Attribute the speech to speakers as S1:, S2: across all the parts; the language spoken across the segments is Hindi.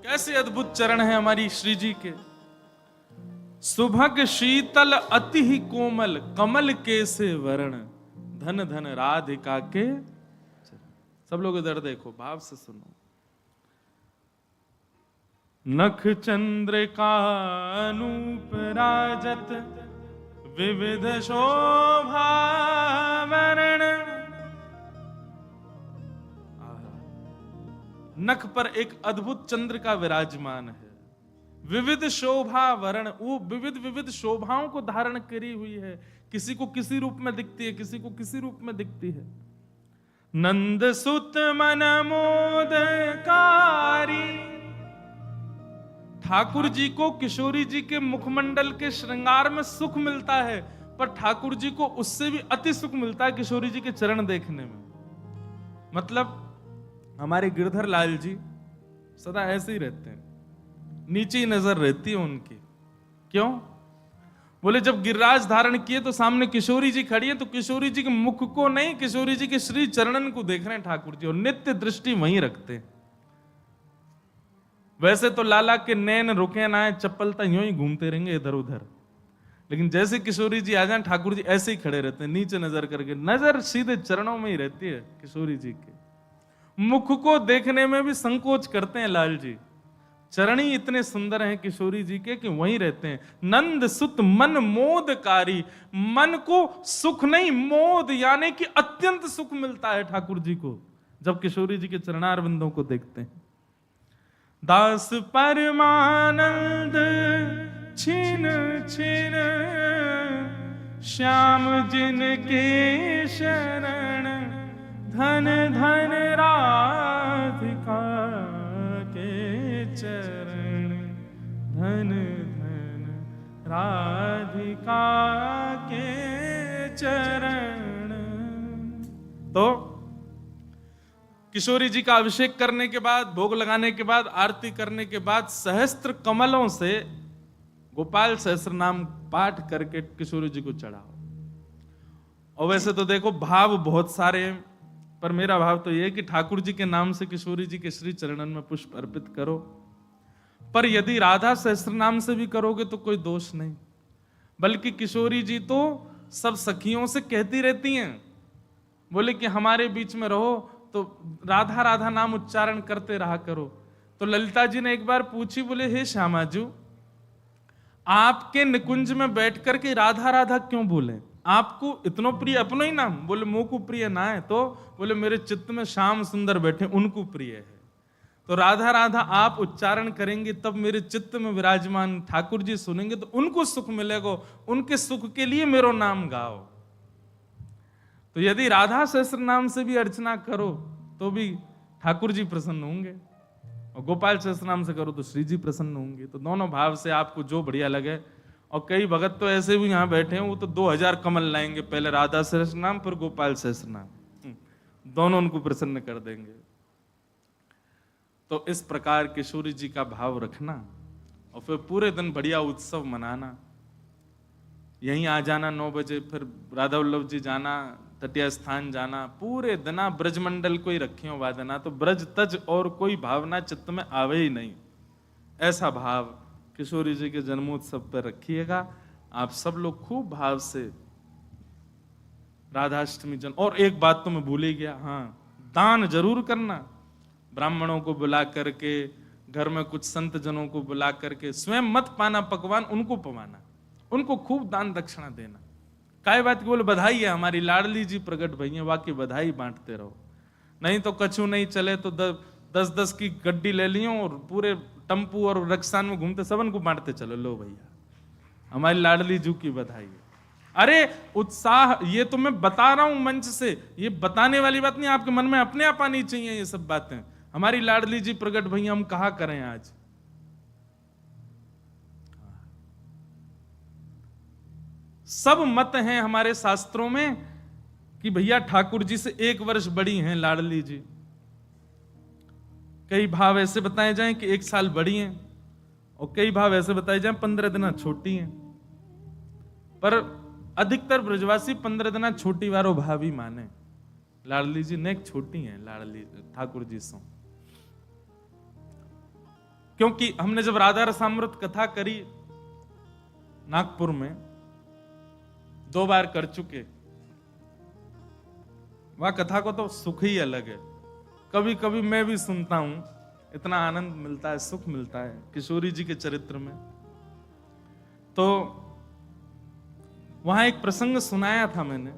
S1: कैसे अद्भुत चरण है हमारी श्री जी के। सुभग शीतल अति ही कोमल, कमल के से वर्ण, धन धन राधिका के। सब लोग इधर देखो, भाव से सुनो। नख चंद्रिका अनूप राजत, विविध शोभा वर्ण। नख पर एक अद्भुत चंद्र का विराजमान है, विविध शोभा वर्ण, वो विविध विविध शोभाओं को धारण करी हुई है। किसी को किसी रूप में दिखती है, किसी को किसी रूप में दिखती है। नंद सुत मन मोदकारी, ठाकुर जी को किशोरी जी के मुखमंडल के श्रृंगार में सुख मिलता है, पर ठाकुर जी को उससे भी अति सुख मिलता है किशोरी जी के चरण देखने में। मतलब हमारे गिरधर लाल जी सदा ऐसे ही रहते हैं, नीचे ही नजर रहती है उनकी। क्यों? बोले जब गिरिराज धारण किए तो सामने किशोरी जी खड़ी है, तो किशोरी जी के मुख को नहीं, किशोरी जी के श्री चरणन को देख रहे हैं ठाकुर जी, और नित्य दृष्टि वहीं रखते हैं। वैसे तो लाला के नैन रुके ना, चप्पल तो यूं ही घूमते रहेंगे इधर उधर, लेकिन जैसे किशोरी जी आ जाए ठाकुर जी ऐसे ही खड़े रहते हैं, नीचे नजर करके, नजर सीधे चरणों में ही रहती है किशोरी जी के। मुख को देखने में भी संकोच करते हैं लाल जी, चरण ही इतने सुंदर हैं किशोरी जी के कि वहीं रहते हैं। नंद सुत मन मोदकारी, मन को सुख नहीं, मोद यानी कि अत्यंत सुख मिलता है ठाकुर जी को जब किशोरी जी के चरणार बिंदों को देखते हैं। दास परमानंद छिन छिन, श्याम जिनके शरण, धन धन राधिका के चरण, धन धन राधिका के चरण। तो किशोरी जी का अभिषेक करने के बाद, भोग लगाने के बाद, आरती करने के बाद सहस्त्र कमलों से गोपाल सहस्त्र नाम पाठ करके किशोरी जी को चढ़ाओ। और वैसे तो देखो भाव बहुत सारे हैं, पर मेरा भाव तो यह है कि ठाकुर जी के नाम से किशोरी जी के श्री चरणन में पुष्प अर्पित करो। पर यदि राधा सहस्त्र नाम से भी करोगे तो कोई दोष नहीं, बल्कि किशोरी जी तो सब सखियों से कहती रहती हैं, बोले कि हमारे बीच में रहो तो राधा राधा नाम उच्चारण करते रहा करो। तो ललिता जी ने एक बार पूछी, बोले हे श्यामाजू, आपके निकुंज में बैठ करके राधा राधा क्यों बोले? आपको इतनो प्रिय अपनो ही नाम? बोले मोह को प्रिय ना है। तो बोले मेरे चित्त में श्याम सुंदर बैठे, उनको प्रिय है। तो राधा राधा आप उच्चारण करेंगे तब मेरे चित्त में विराजमान ठाकुर जी सुनेंगे तो उनको सुख मिलेगा, उनके सुख के लिए मेरो नाम गाओ। तो यदि राधा सहस्त्र नाम से भी अर्चना करो तो भी ठाकुर जी प्रसन्न होंगे, और गोपाल सहस्त्र नाम से करो तो श्री जी प्रसन्न होंगे। तो दोनों भाव से आपको जो बढ़िया लगे। और कई भगत तो ऐसे भी यहाँ बैठे हैं, वो तो 2000 कमल लाएंगे, पहले राधा सहस्त्र नाम फिर गोपाल सहस्त्र नाम, दोनों उनको प्रसन्न कर देंगे। तो इस प्रकार किशोरी जी का भाव रखना और फिर पूरे दिन बढ़िया उत्सव मनाना। यहीं आ जाना 9 बजे, फिर राधा वल्लभ जी जाना, तटिया स्थान जाना, पूरे दिना ब्रजमंडल को ही रखियो वादना, तो ब्रज तज और कोई भावना चित्त में आवे ही नहीं। ऐसा भाव किशोरी जी के जन्मोत्सव पर रखिएगा। आप सब लोग खूब भाव से राधाष्टमी जन। और एक बात तो मैं भूल ही गया, हाँ, दान जरूर करना। ब्राह्मणों को बुला करके, घर में कुछ संत जनों को बुला करके, स्वयं मत पाना पकवान, उनको पवाना, उनको खूब दान दक्षिणा देना। काय बात की? बोले बधाई है, हमारी लाडली जी प्रकट भई है, वाकई बधाई बांटते रहो। नहीं तो कछु नहीं चले तो 10-10 की गड्डी ले लियो और पूरे टम्पू और रक्सान में घूमते सबन को बांटते चलो, लो भैया हमारी लाडली जू की बधाई है। अरे उत्साह, ये तो मैं बता रहा हूं मंच से, ये बताने वाली बात नहीं, आपके मन में अपने आप आनी चाहिए ये सब बातें। हमारी लाडली जी प्रकट भैया, हम कहा करें आज। सब मत हैं हमारे शास्त्रों में कि भैया ठाकुर जी से 1 वर्ष बड़ी हैं लाडली जी। कई भाव ऐसे बताए जाएं कि 1 साल बड़ी हैं, और कई भाव ऐसे बताए जाएं 15 दिन छोटी हैं। पर अधिकतर ब्रजवासी 15 दिन छोटी वारो भाव ही माने। लाडली जी नेक छोटी हैं, लाडली ठाकुर जी सो। क्योंकि हमने जब राधा रसामृत कथा करी नागपुर में, 2 बार कर चुके, वह कथा को तो सुख ही अलग है। कभी कभी मैं भी सुनता हूं, इतना आनंद मिलता है, सुख मिलता है किशोरी जी के चरित्र में। तो वहां एक प्रसंग सुनाया था मैंने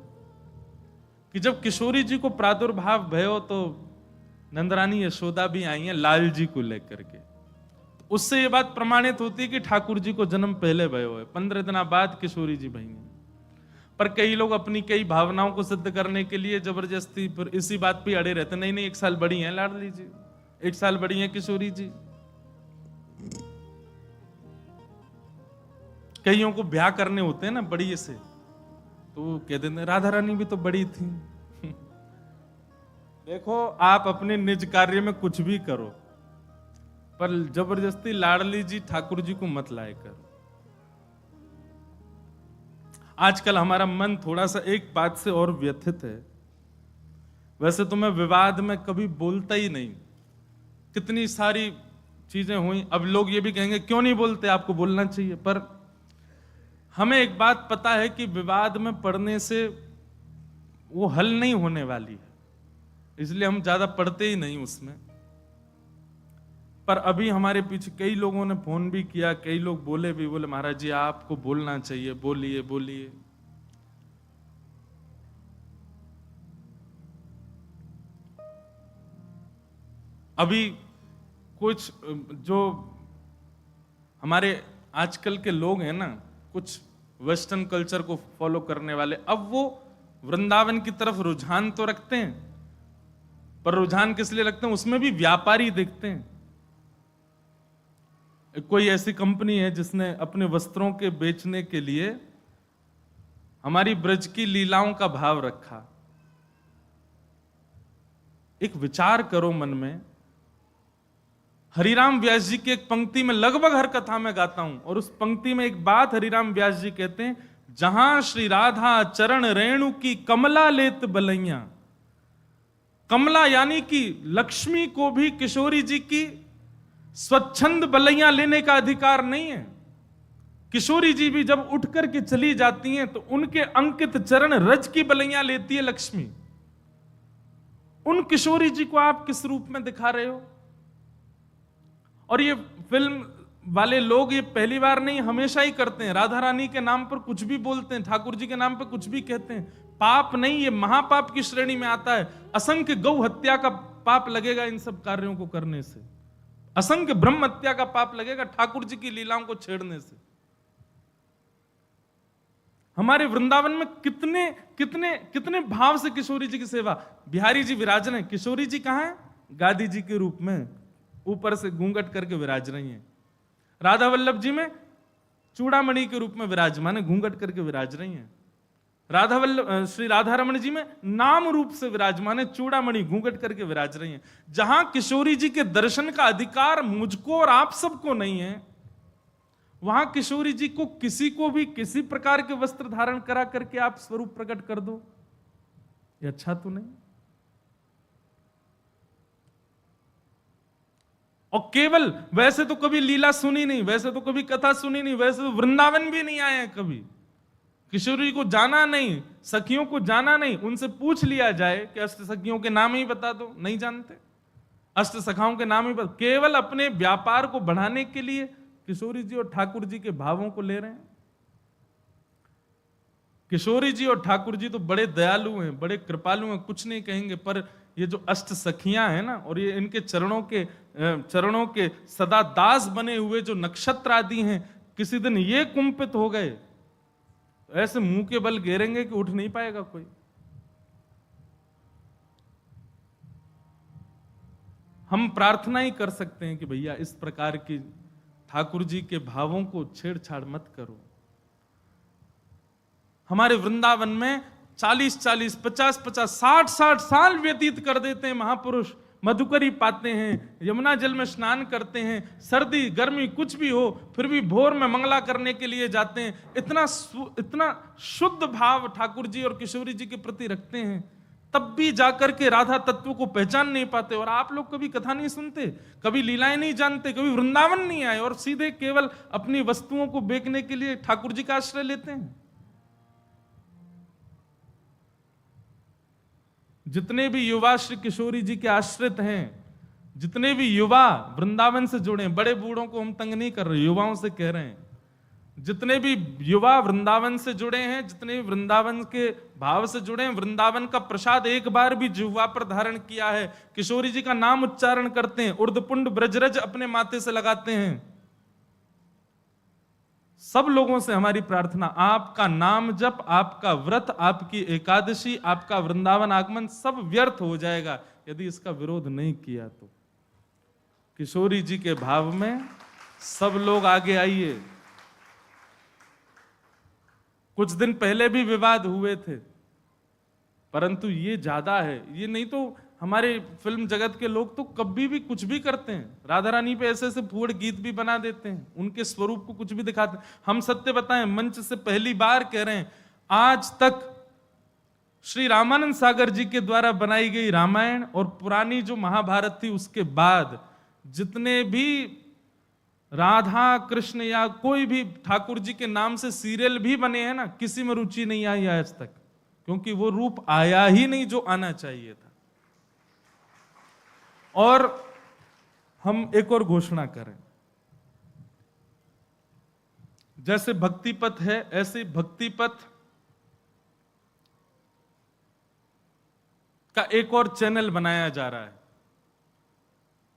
S1: कि जब किशोरी जी को प्रादुर्भाव भयो तो नंदरानी यशोदा भी आई हैं लाल जी को लेकर के। तो उससे ये बात प्रमाणित होती है कि ठाकुर जी को जन्म पहले भयो है, 15 दिन बाद किशोरी जी भई हैं। पर कई लोग अपनी कई भावनाओं को सिद्ध करने के लिए जबरदस्ती फिर इसी बात पे अड़े रहते, नहीं 1 साल बड़ी हैं लाडली जी, 1 साल बड़ी हैं किशोरी जी। कईयों को ब्याह करने होते हैं ना बड़ी से, तो वो कह देते राधा रानी भी तो बड़ी थी। देखो आप अपने निज कार्य में कुछ भी करो, पर जबरदस्ती लाडली जी ठाकुर जी को मत लाए कर। आजकल हमारा मन थोड़ा सा एक बात से और व्यथित है। वैसे तो मैं विवाद में कभी बोलता ही नहीं, कितनी सारी चीजें हुई, अब लोग ये भी कहेंगे क्यों नहीं बोलते, आपको बोलना चाहिए। पर हमें एक बात पता है कि विवाद में पड़ने से वो हल नहीं होने वाली है, इसलिए हम ज्यादा पढ़ते ही नहीं उसमें। पर अभी हमारे पीछे कई लोगों ने फोन भी किया, कई लोग बोले भी, बोले महाराज जी आपको बोलना चाहिए, बोलिए बोलिए। अभी कुछ जो हमारे आजकल के लोग हैं ना, कुछ वेस्टर्न कल्चर को फॉलो करने वाले, अब वो वृंदावन की तरफ रुझान तो रखते हैं, पर रुझान किस लिए रखते हैं, उसमें भी व्यापारी देखते हैं। कोई ऐसी कंपनी है जिसने अपने वस्त्रों के बेचने के लिए हमारी ब्रज की लीलाओं का भाव रखा। एक विचार करो मन में, हरिराम व्यास जी की एक पंक्ति में लगभग हर कथा में गाता हूं, और उस पंक्ति में एक बात हरिराम व्यास जी कहते हैं, जहां श्री राधा चरण रेणु की कमला लेत बलैया। कमला यानी कि लक्ष्मी को भी किशोरी जी की स्वच्छंद बलैया लेने का अधिकार नहीं है। किशोरी जी भी जब उठ करके चली जाती हैं तो उनके अंकित चरण रज की बलैया लेती है लक्ष्मी। उन किशोरी जी को आप किस रूप में दिखा रहे हो? और ये फिल्म वाले लोग ये पहली बार नहीं, हमेशा ही करते हैं। राधा रानी के नाम पर कुछ भी बोलते हैं, ठाकुर जी के नाम पर कुछ भी कहते हैं। पाप नहीं, ये महापाप की श्रेणी में आता है। असंख्य गौ हत्या का पाप लगेगा इन सब कार्यों को करने से, असंख्य ब्रह्म हत्या का पाप लगेगा ठाकुर जी की लीलाओं को छेड़ने से। हमारे वृंदावन में कितने कितने कितने भाव से किशोरी जी की सेवा। बिहारी जी विराज रहे हैं, किशोरी जी कहां है? गादी जी के रूप में ऊपर से घूंघट करके विराज रही हैं। राधा वल्लभ जी में चूड़ामणि के रूप में विराजमान है, घूंघट करके विराज रही हैं। राधा वल्लभ श्री राधा रमण जी में नाम रूप से विराजमान है, चूड़ामणि घूंघट करके विराज रही हैं। जहां किशोरी जी के दर्शन का अधिकार मुझको और आप सबको नहीं है, वहां किशोरी जी को किसी को भी किसी प्रकार के वस्त्र धारण करा करके आप स्वरूप प्रकट कर दो, ये अच्छा तो नहीं। और केवल वैसे तो कभी लीला सुनी नहीं, वैसे तो कभी कथा सुनी नहीं, वैसे तो वृंदावन भी नहीं आए हैं कभी, किशोरी को जाना नहीं, सखियों को जाना नहीं। उनसे पूछ लिया जाए कि अष्ट सखियों के नाम ही बता दो, नहीं जानते। अष्ट सखाओं के नाम ही बता, केवल अपने व्यापार को बढ़ाने के लिए किशोरी जी और ठाकुर जी के भावों को ले रहे हैं। किशोरी जी और ठाकुर जी तो बड़े दयालु हैं, बड़े कृपालु हैं, कुछ नहीं कहेंगे। पर ये जो अष्ट सखियां हैं ना, और ये इनके चरणों के सदा दास बने हुए जो नक्षत्र आदि हैं, किसी दिन ये कुंपित हो गए, ऐसे मुंह के बल गिरेंगे कि उठ नहीं पाएगा कोई। हम प्रार्थना ही कर सकते हैं कि भैया इस प्रकार की ठाकुर जी के भावों को छेड़छाड़ मत करो। हमारे वृंदावन में 40-40, 50-50, 60-60 साल व्यतीत कर देते हैं महापुरुष। मधुकरी पाते हैं, यमुना जल में स्नान करते हैं, सर्दी गर्मी कुछ भी हो फिर भी भोर में मंगला करने के लिए जाते हैं। इतना शुद्ध भाव ठाकुर जी और किशोरी जी के प्रति रखते हैं तब भी जाकर के राधा तत्व को पहचान नहीं पाते। और आप लोग कभी कथा नहीं सुनते, कभी लीलाएं नहीं जानते, कभी वृंदावन नहीं आए और सीधे केवल अपनी वस्तुओं को बेचने के लिए ठाकुर जी का आश्रय लेते हैं। जितने भी युवा श्री किशोरी जी के आश्रित हैं, जितने भी युवा वृंदावन से जुड़े हैं, बड़े बूढ़ों को हम तंग नहीं कर रहे, युवाओं से कह रहे हैं, जितने भी युवा वृंदावन से जुड़े हैं, जितने भी वृंदावन के भाव से जुड़े हैं, वृंदावन का प्रसाद एक बार भी जिह्वा पर धारण किया है, किशोरी जी का नाम उच्चारण करते हैं, उर्धपुंड ब्रजरज अपने माथे से लगाते हैं, सब लोगों से हमारी प्रार्थना, आपका नाम जप, आपका व्रत, आपकी एकादशी, आपका वृंदावन आगमन सब व्यर्थ हो जाएगा यदि इसका विरोध नहीं किया तो। किशोरी जी के भाव में सब लोग आगे आइए। कुछ दिन पहले भी विवाद हुए थे, परंतु ये ज्यादा है। ये नहीं तो हमारे फिल्म जगत के लोग तो कभी भी कुछ भी करते हैं, राधा रानी पे ऐसे ऐसे फूड़ गीत भी बना देते हैं, उनके स्वरूप को कुछ भी दिखाते हैं। हम सत्य बताएं, मंच से पहली बार कह रहे हैं, आज तक श्री रामानंद सागर जी के द्वारा बनाई गई रामायण और पुरानी जो महाभारत थी उसके बाद जितने भी राधा कृष्ण या कोई भी ठाकुर जी के नाम से सीरियल भी बने हैं ना, किसी में रुचि नहीं आई आज तक, क्योंकि वो रूप आया ही नहीं जो आना चाहिए था। और हम एक और घोषणा करें, जैसे भक्ति पथ है ऐसे भक्ति पथ का एक और चैनल बनाया जा रहा है,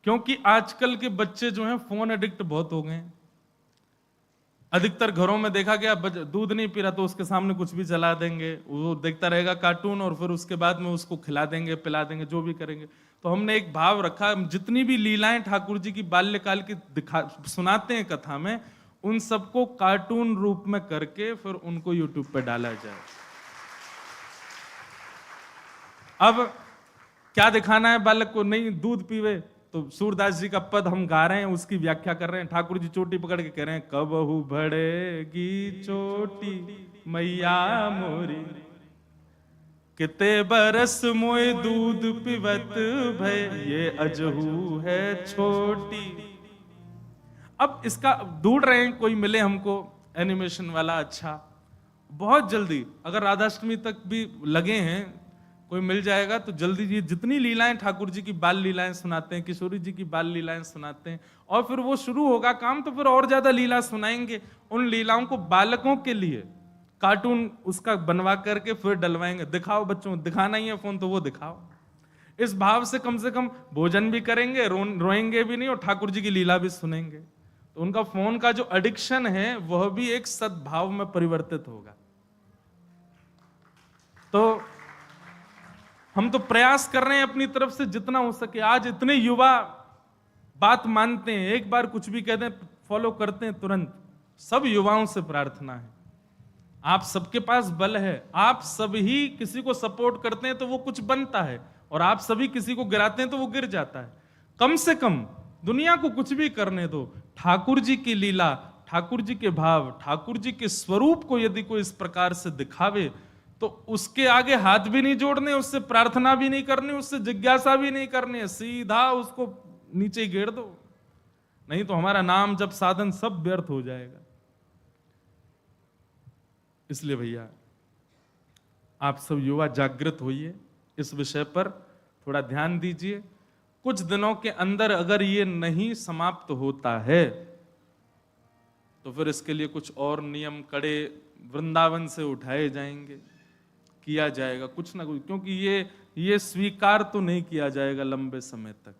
S1: क्योंकि आजकल के बच्चे जो हैं फोन एडिक्ट बहुत हो गए हैं। अधिकतर घरों में देखा गया, दूध नहीं पी रहा तो उसके सामने कुछ भी चला देंगे, वो देखता रहेगा कार्टून और फिर उसके बाद में उसको खिला देंगे, पिला देंगे, जो भी करेंगे। तो हमने एक भाव रखा, जितनी भी लीलाएं ठाकुर जी की बाल्यकाल की सुनाते हैं कथा में, उन सबको कार्टून रूप में करके फिर उनको यूट्यूब पे डाला जाए। अब क्या दिखाना है बालक को, नहीं दूध पीवे तो सूरदास जी का पद हम गा रहे हैं, उसकी व्याख्या कर रहे हैं। ठाकुर जी चोटी पकड़ के कह रहे हैं, कबहू बढ़ेगी चोटी मैया मोरी, किते बरस मोए दूध पिबत भय, ये अजहू है छोटी। अब इसका ढूंढ रहे हैं, कोई मिले हमको एनिमेशन वाला अच्छा, बहुत जल्दी, अगर राधाष्टमी तक भी लगे हैं, कोई मिल जाएगा तो जल्दी। जी जितनी लीलाएं ठाकुर जी की बाल लीलाएं सुनाते हैं, किशोरी जी की बाल लीलाएं सुनाते हैं, और फिर वो शुरू होगा काम तो फिर और ज्यादा लीला सुनाएंगे। उन लीलाओं को बालकों के लिए कार्टून उसका बनवा करके फिर डलवाएंगे। दिखाओ बच्चों, दिखाना ही है फोन तो वो दिखाओ। इस भाव से कम भोजन भी करेंगे, रोएंगे भी नहीं, और ठाकुर जी की लीला भी सुनेंगे। तो उनका फोन का जो एडिक्शन है वह भी एक सद्भाव में परिवर्तित होगा। तो हम तो प्रयास कर रहे हैं अपनी तरफ से जितना हो सके। आज इतने युवा बात मानते हैं, एक बार कुछ भी कहते हैं फॉलो करते हैं तुरंत। सब युवाओं से प्रार्थना है, आप सबके पास बल है, आप सभी किसी को सपोर्ट करते हैं तो वो कुछ बनता है, और आप सभी किसी को गिराते हैं तो वो गिर जाता है। कम से कम दुनिया को कुछ भी करने दो, ठाकुर जी की लीला, ठाकुर जी के भाव, ठाकुर जी के स्वरूप को यदि कोई इस प्रकार से दिखावे तो उसके आगे हाथ भी नहीं जोड़ने, उससे प्रार्थना भी नहीं करनी, उससे जिज्ञासा भी नहीं करनी, सीधा उसको नीचे गिर दो, नहीं तो हमारा नाम जब साधन सब व्यर्थ हो जाएगा। इसलिए भैया आप सब युवा जागृत होइए, इस विषय पर थोड़ा ध्यान दीजिए। कुछ दिनों के अंदर अगर ये नहीं समाप्त होता है तो फिर इसके लिए कुछ और नियम कड़े वृंदावन से उठाए जाएंगे, किया जाएगा कुछ ना कुछ, क्योंकि ये स्वीकार तो नहीं किया जाएगा लंबे समय तक।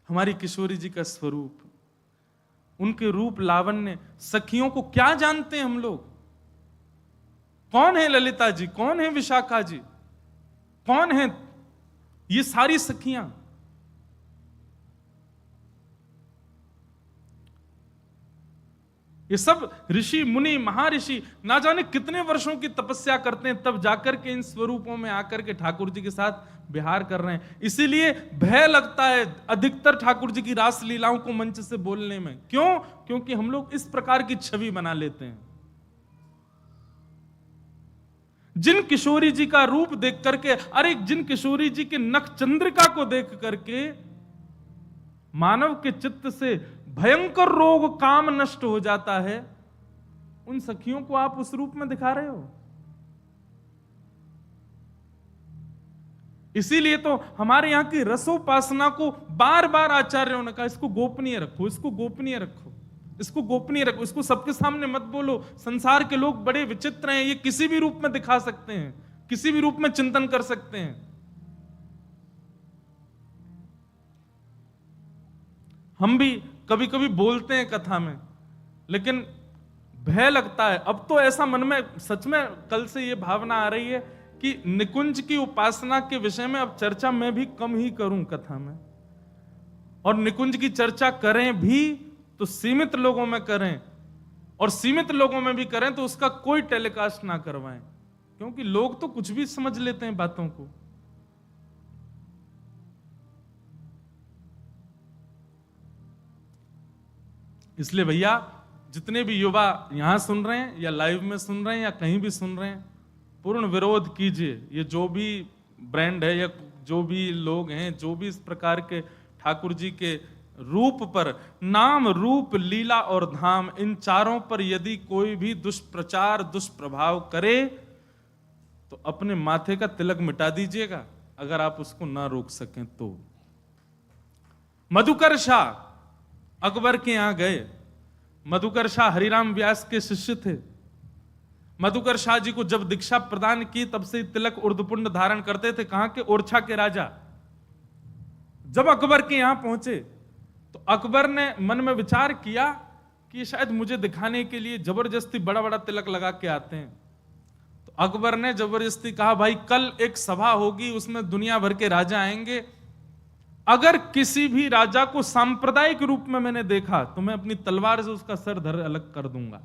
S1: हमारी किशोरी जी का स्वरूप, उनके रूप लावण्य, सखियों को क्या जानते हैं हम लोग? कौन है ललिता जी, कौन है विशाखा जी, कौन है ये सारी सखियां? ये सब ऋषि मुनि महर्षि ना जाने कितने वर्षों की तपस्या करते हैं, तब जाकर के इन स्वरूपों में आकर के ठाकुर जी के साथ विहार कर रहे हैं। इसीलिए भय लगता है अधिकतर ठाकुर जी की रास लीलाओं को मंच से बोलने में। क्यों? क्योंकि हम लोग इस प्रकार की छवि बना लेते हैं। जिन किशोरी जी का रूप देख करके, अरे जिन किशोरी जी के नख चंद्रिका को देख करके मानव के चित्त से भयंकर रोग काम नष्ट हो जाता है, उन सखियों को आप उस रूप में दिखा रहे हो। इसीलिए तो हमारे यहां की रसोपासना को बार बार आचार्यों ने कहा, इसको गोपनीय रखो, इसको गोपनीय रखो, इसको गोपनीय रखो, इसको सबके सामने मत बोलो। संसार के लोग बड़े विचित्र हैं, ये किसी भी रूप में दिखा सकते हैं, किसी भी रूप में चिंतन कर सकते हैं। हम भी कभी कभी बोलते हैं कथा में, लेकिन भय लगता है। अब तो ऐसा मन में सच में कल से ये भावना आ रही है कि निकुंज की उपासना के विषय में अब चर्चा मैं भी कम ही करूं कथा में, और निकुंज की चर्चा करें भी तो सीमित लोगों में करें, और सीमित लोगों में भी करें तो उसका कोई टेलीकास्ट ना करवाएं, क्योंकि लोग तो कुछ भी समझ लेते हैं बातों को। इसलिए भैया, जितने भी युवा यहां सुन रहे हैं या लाइव में सुन रहे हैं या कहीं भी सुन रहे हैं, पूर्ण विरोध कीजिए। ये जो भी ब्रांड है या जो भी लोग हैं, जो भी इस प्रकार के ठाकुर जी के रूप पर, नाम रूप लीला और धाम, इन चारों पर यदि कोई भी दुष्प्रचार दुष्प्रभाव करे तो अपने माथे का तिलक मिटा दीजिएगा, अगर आप उसको ना रोक सकें तो। मधुकर शाह अकबर के यहां गए। मधुकर शाह हरिराम व्यास के शिष्य थे। मधुकर शाह जी को जब दीक्षा प्रदान की तब से तिलक उर्दपुंड धारण करते थे। कहां के? ओरछा के राजा। जब अकबर के यहां पहुंचे तो अकबर ने मन में विचार किया कि शायद मुझे दिखाने के लिए जबरदस्ती बड़ा बड़ा तिलक लगा के आते हैं। तो अकबर ने जबरदस्ती कहा, भाई कल एक सभा होगी, उसमें दुनिया भर के राजा आएंगे, अगर किसी भी राजा को सांप्रदायिक रूप में मैंने देखा तो मैं अपनी तलवार से उसका सर धर अलग कर दूंगा।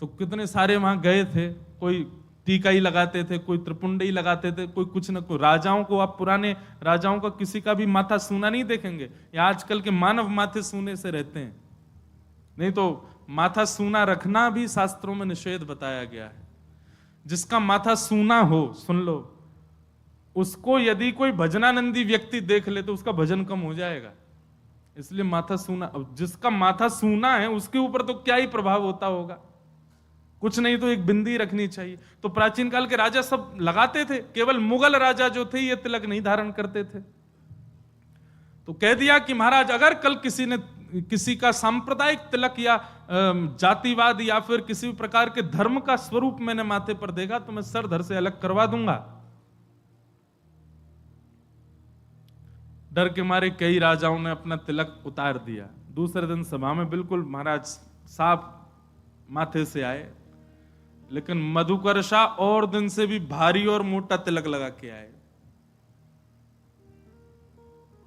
S1: तो कितने सारे वहां गए थे, कोई टीका ही लगाते थे, कोई त्रिपुंड ही लगाते थे, कोई कुछ न कोई। राजाओं को, आप पुराने राजाओं का किसी का भी माथा सूना नहीं देखेंगे, या आजकल के मानव माथे सूने से रहते हैं। नहीं तो माथा सूना रखना भी शास्त्रों में निषेध बताया गया है। जिसका माथा सूना हो, सुन लो, उसको यदि कोई भजनानंदी व्यक्ति देख ले तो उसका भजन कम हो जाएगा। इसलिए माथा सूना, जिसका माथा सूना है उसके ऊपर तो क्या ही प्रभाव होता होगा, कुछ नहीं तो एक बिंदी रखनी चाहिए। तो प्राचीन काल के राजा सब लगाते थे, केवल मुगल राजा जो थे ये तिलक नहीं धारण करते थे। तो कह दिया कि महाराज, अगर कल किसी ने किसी का सांप्रदायिक तिलक या जातिवाद या फिर किसी प्रकार के धर्म का स्वरूप मैंने माथे पर देखा तो मैं सर धर से अलग करवा दूंगा। डर के मारे कई राजाओं ने अपना तिलक उतार दिया। दूसरे दिन सभा में बिल्कुल महाराज साफ माथे से आए, लेकिन मधुकर शाह और दिन से भी भारी और मोटा तिलक लगा के आए।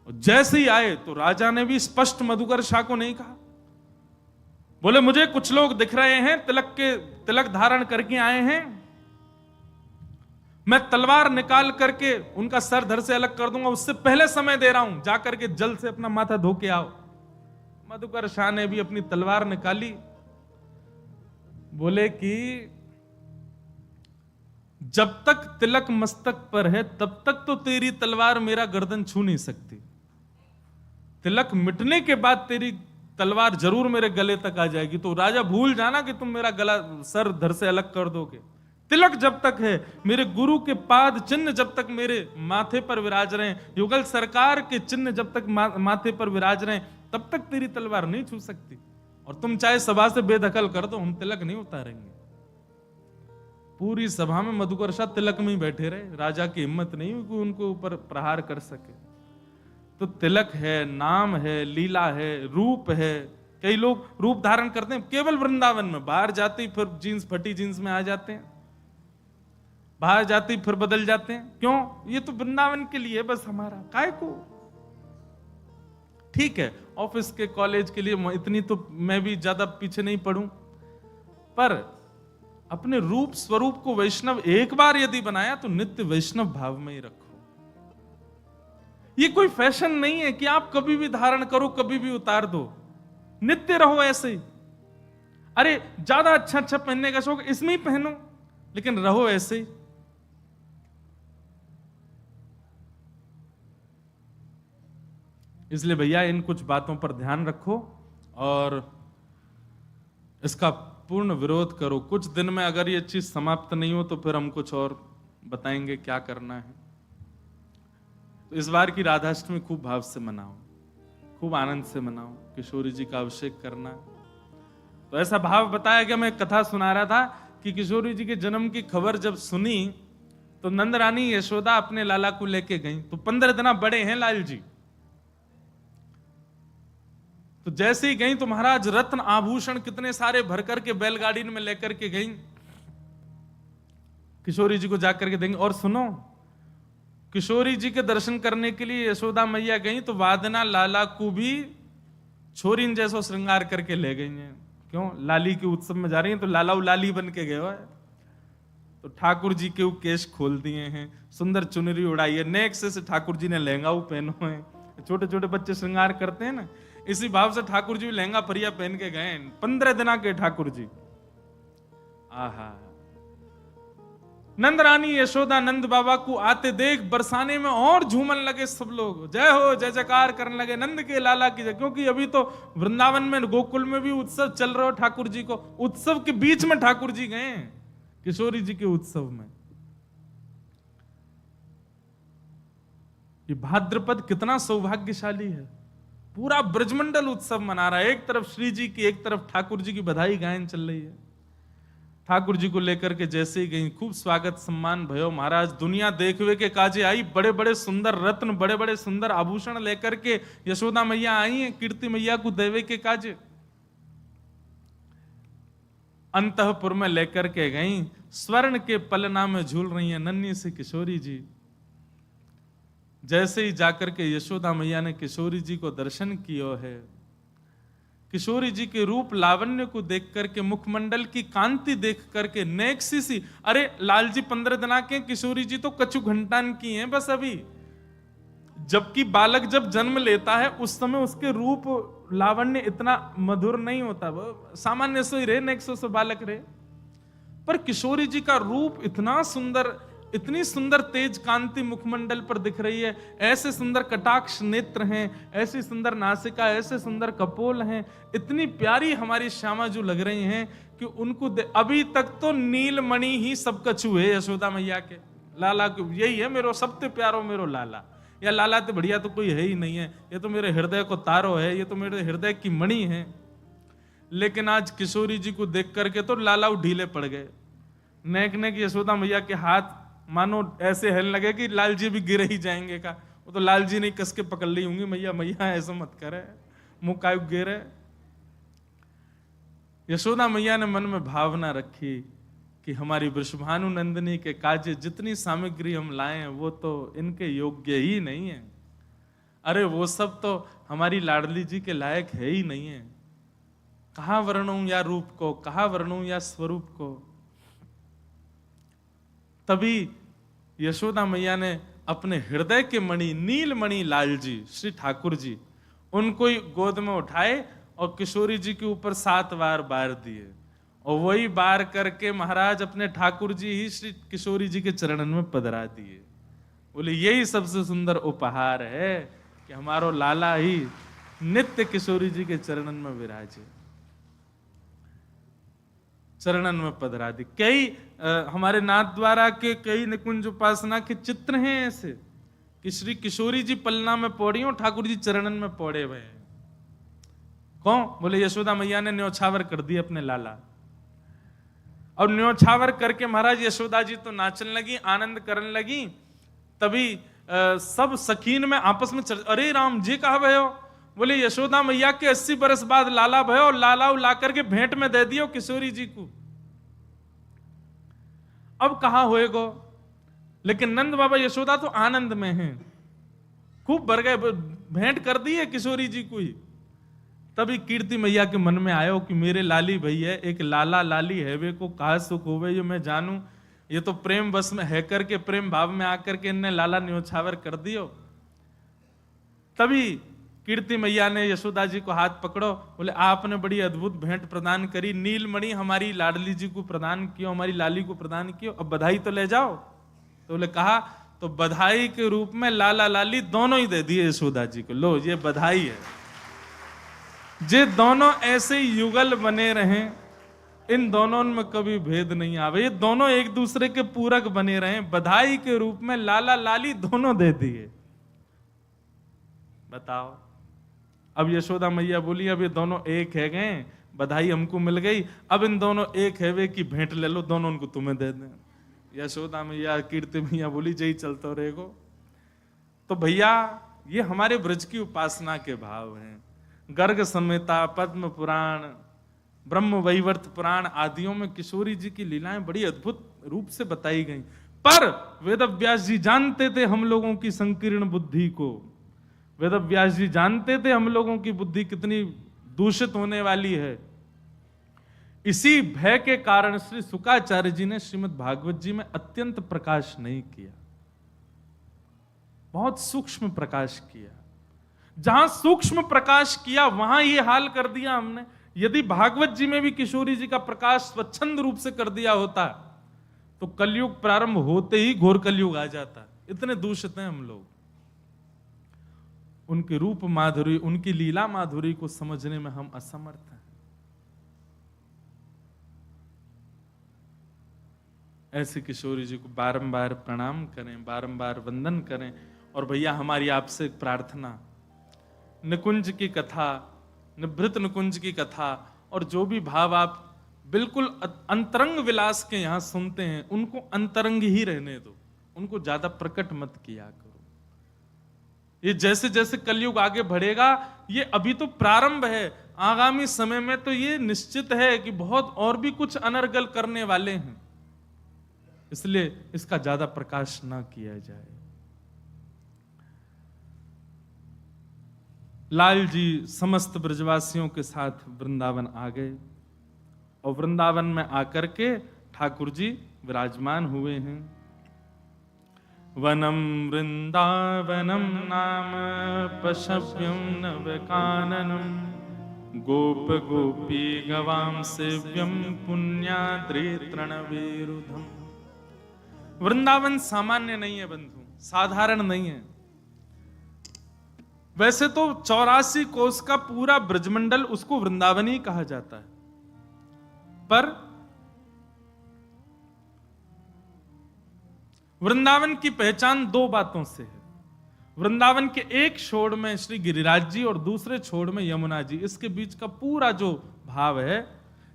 S1: जैसे ही आए तो राजा ने भी स्पष्ट मधुकर शाह को नहीं कहा, बोले मुझे कुछ लोग दिख रहे हैं तिलक धारण करके आए हैं, मैं तलवार निकाल करके उनका सर धर से अलग कर दूंगा, उससे पहले समय दे रहा हूं, जाकर के जल से अपना माथा धो के आओ। मधुकर शाह ने भी अपनी तलवार निकाली, बोले कि जब तक तिलक मस्तक पर है तब तक तो तेरी तलवार मेरा गर्दन छू नहीं सकती, तिलक मिटने के बाद तेरी तलवार जरूर मेरे गले तक आ जाएगी। तो राजा भूल जाना कि तुम मेरा गला सर धर से अलग कर दोगे। तिलक जब तक है, मेरे गुरु के पाद चिन्ह जब तक मेरे माथे पर विराज रहे, युगल सरकार के चिन्ह जब तक माथे पर विराज रहे, तब तक तेरी तलवार नहीं छू सकती। और तुम चाहे सभा से बेदखल कर दो, हम तिलक नहीं उतारेंगे। पूरी सभा में मधुकर शाह तिलक में ही बैठे रहे। राजा की हिम्मत नहीं हुई कि उनको ऊपर प्रहार कर सके। तो तिलक है, नाम है, लीला है, रूप है। कई लोग रूप धारण करते हैं केवल वृंदावन में, बाहर जाते ही फिर जीन्स, फटी जीन्स में आ जाते हैं, बाहर जाते ही फिर बदल जाते हैं। क्यों? ये तो वृंदावन के लिए बस, हमारा काय को। ठीक है, ऑफिस के, कॉलेज के लिए इतनी तो मैं भी ज्यादा पीछे नहीं पड़ूं, पर अपने रूप स्वरूप को वैष्णव एक बार यदि बनाया तो नित्य वैष्णव भाव में ही रखो। ये कोई फैशन नहीं है कि आप कभी भी धारण करो, कभी भी उतार दो, नित्य रहो ऐसे ही। अरे ज्यादा अच्छा अच्छा पहनने का शौक, इसमें ही पहनो। लेकिन रहो ऐसे ही। इसलिए भैया इन कुछ बातों पर ध्यान रखो और इसका पूर्ण विरोध करो। कुछ दिन में अगर ये चीज समाप्त नहीं हो तो फिर हम कुछ और बताएंगे क्या करना है। तो इस बार की राधाष्टमी खूब भाव से मनाओ, खूब आनंद से मनाओ, किशोरी जी का अभिषेक करना। तो ऐसा भाव बताया कि मैं कथा सुना रहा था कि किशोरी जी के जन्म की खबर जब सुनी तो नंद रानी यशोदा अपने लाला को लेके गई। तो 15 दिन बड़े हैं लाल जी। तो जैसे ही गई तो महाराज रत्न आभूषण कितने सारे भर करके बैलगाड़ी में लेकर के गई, किशोरी जी को जाकर के देंगे। और सुनो, किशोरी जी के दर्शन करने के लिए यशोदा मैया गई तो वादना लाला को भी छोरीन जैसो श्रृंगार करके ले गई हैं। क्यों? लाली के उत्सव में जा रही हैं तो लाला लाली बन के गए हो। तो ठाकुर जी के केश खोल दिए हैं, सुंदर चुनरी उड़ाई है, नेक से ठाकुर जी ने लहंगा पहनो है। छोटे छोटे बच्चे श्रृंगार करते हैं ना, इसी भाव से ठाकुर जी लहंगा परिया पहन के गए। 15 दिन के ठाकुर जी। आहा, नंद रानी यशोदा नंद बाबा को आते देख बरसाने में और झूमन लगे सब लोग, जय हो जय जयकार करने लगे नंद के लाला की जय। क्योंकि अभी तो वृंदावन में गोकुल में भी उत्सव चल रहा हो ठाकुर जी को, उत्सव के बीच में ठाकुर जी गए किशोरी जी के उत्सव में। ये भाद्रपद कितना सौभाग्यशाली है, पूरा ब्रजमंडल उत्सव मना रहा है। एक तरफ श्री जी की, एक तरफ ठाकुर जी की बधाई गायन चल रही है। ठाकुर जी को लेकर के जैसे ही गई, खूब स्वागत सम्मान भयो। महाराज दुनिया देखवे के काजे आई, बड़े बड़े सुंदर रत्न, बड़े बड़े सुंदर आभूषण लेकर के यशोदा मैया आई हैं कीर्ति मैया को देवे के काजे। अंतःपुर में लेकर के गई, स्वर्ण के पलना में झूल रही हैं नन्ही सी किशोरी जी। जैसे ही जाकर के यशोदा मैया ने किशोरी जी को दर्शन किया है, किशोरी जी के रूप लावण्य को देख करके, मुखमंडल की कांति देख करके नेक्सी सी, अरे लाल जी 15 दिन के, किशोरी जी तो कछु घंटान की हैं बस अभी। जबकि बालक जब जन्म लेता है उस समय उसके रूप लावण्य इतना मधुर नहीं होता, वो सामान्य से ही रहे, नेक्सो से बालक रहे। पर किशोरी जी का रूप इतना सुंदर, इतनी सुंदर तेज कांति मुखमंडल पर दिख रही है, ऐसे सुंदर कटाक्ष नेत्र हैं, ऐसी सुंदर नासिका, ऐसे सुंदर कपोल हैं, इतनी प्यारी हमारी श्यामा जो लग रही हैं कि उनको अभी तक तो नीलमणि ही सब कछु है यशोदा मैया के लाला को। यही है मेरो सबसे प्यारो मेरो लाला, या लाला तो बढ़िया तो कोई है ही नहीं है, ये तो मेरे हृदय को तारो है, ये तो मेरे हृदय की मणि है। लेकिन आज किशोरी जी को देख करके तो लाला ढीले पड़ गए। नेक नेक यशोदा मैया के हाथ मानो ऐसे हिलने लगे कि लाल जी भी गिर ही जाएंगे का। वो तो लाल जी नहीं कस के पकड़ ली होंगी, मैया मैया ऐसा मत करे, मुंह कायु गिरे। यशोदा मैया ने मन में भावना रखी कि हमारी वृषभानु नंदिनी के काजे जितनी सामग्री हम लाए हैं वो तो इनके योग्य ही नहीं है। अरे वो सब तो हमारी लाडली जी के लायक है ही नहीं है। कहां वर्णूं या रूप को, कहां वर्णूं या स्वरूप को। तभी यशोदा मैया ने अपने हृदय के मणि नीलमणि लाल जी श्री ठाकुर जी, उनको ही गोद में उठाए और किशोरी जी के ऊपर 7 बार बार दिए। और वही बार करके महाराज अपने ठाकुर जी ही श्री किशोरी जी के चरणन में पधरा दिए। बोले यही सबसे सुंदर उपहार है कि हमारो लाला ही नित्य किशोरी जी के चरणन में विराजे, चरणन में पधरा दी। कई हमारे नाथ द्वारा के कई निकुंज उपासना के चित्र हैं ऐसे कि श्री किशोरी जी पलना में पौड़ी और ठाकुर जी चरणन में पौड़े हुए हैं। कौन? बोले यशोदा मैया ने न्योछावर कर दी अपने लाला। और न्योछावर करके महाराज यशोदा जी तो नाचने लगी, आनंद करने लगी। तभी सब सखीन में आपस में अरे राम जी कहा भयो। बोले यशोदा मैया के 80 बरस बाद लाला भयो और लाला ला करके भेंट में दे दियो किशोरी जी को। अब कहां होएगो। लेकिन नंद बाबा यशोदा तो आनंद में हैं, खूब भर गए, भेंट कर दी है किशोरी जी को ही। तभी कीर्ति मैया के मन में आयो कि मेरे लाली भैया एक लाला लाली हैवे को कहा सुख होवे, ये मैं जानू। ये तो प्रेम बस में है करके, प्रेम भाव में आकर के इनने लाला न्योछावर कर दियो। तभी कीर्ति मैया ने यशोदा जी को हाथ पकड़ो, बोले आपने बड़ी अद्भुत भेंट प्रदान करी, नीलमणि हमारी लाडली जी को प्रदान कियो, हमारी लाली को प्रदान कियो, अब बधाई तो ले जाओ। तो बोले कहा, तो बधाई के रूप में लाला लाली दोनों ही दे दिए यशोदा जी को, लो ये बधाई है। जे दोनों ऐसे युगल बने रहें, इन दोनों में कभी भेद नहीं आवे, ये दोनों एक दूसरे के पूरक बने रहे, बधाई के रूप में लाला लाली दोनों दे दिए। बताओ, अब यशोदा मैया बोली अब ये दोनों एक है गए, बधाई हमको मिल गई, अब इन दोनों एक है वे की भेंट ले लो, दोनों उनको तुम्हें दे दें। यशोदा मैया कीर्ति मैया बोली जय चलते रहेगो। तो भैया ये हमारे ब्रज की उपासना के भाव हैं। गर्ग संहिता, पद्म पुराण, ब्रह्म वैवर्त पुराण आदियों में किशोरी जी की लीलाएं बड़ी अद्भुत रूप से बताई गई। पर वेदव्यास जी जानते थे हम लोगों की संकीर्ण बुद्धि को, वेदव्यास जी जानते थे हम लोगों की बुद्धि कितनी दूषित होने वाली है। इसी भय के कारण श्री शुकाचार्य जी ने श्रीमद् भागवत जी में अत्यंत प्रकाश नहीं किया, बहुत सूक्ष्म प्रकाश किया। जहां सूक्ष्म प्रकाश किया वहां ये हाल कर दिया हमने। यदि भागवत जी में भी किशोरी जी का प्रकाश स्वच्छंद रूप से कर दिया होता तो कलयुग प्रारंभ होते ही घोर कलयुग आ जाता। इतने दूषित हैं हम लोग। उनके रूप माधुरी, उनकी लीला माधुरी को समझने में हम असमर्थ हैं। ऐसे किशोरी जी को बारंबार प्रणाम करें, बारंबार वंदन करें। और भैया हमारी आपसे एक प्रार्थना, निकुंज की कथा, निभृत निकुंज की कथा और जो भी भाव आप बिल्कुल अंतरंग विलास के यहां सुनते हैं, उनको अंतरंग ही रहने दो, उनको ज्यादा प्रकट मत किया करो। ये जैसे जैसे कलयुग आगे बढ़ेगा, ये अभी तो प्रारंभ है, आगामी समय में तो ये निश्चित है कि बहुत और भी कुछ अनर्गल करने वाले हैं, इसलिए इसका ज्यादा प्रकाश ना किया जाए। लाल जी समस्त ब्रजवासियों के साथ वृंदावन आ गए और वृंदावन में आकर के ठाकुर जी विराजमान हुए हैं। वनम वृंदावनम नाम पशव्यम नवकाननम, गोप गोपी गवाम सेव्यम पुण्याद्रि तृणवेरुधम। वृंदावन सामान्य नहीं है बंधु, साधारण नहीं है। वैसे तो 84 कोस का पूरा ब्रजमंडल उसको वृंदावन ही कहा जाता है, पर वृंदावन की पहचान दो बातों से है। वृंदावन के एक छोर में श्री गिरिराज जी और दूसरे छोर में यमुना जी, इसके बीच का पूरा जो भाव है,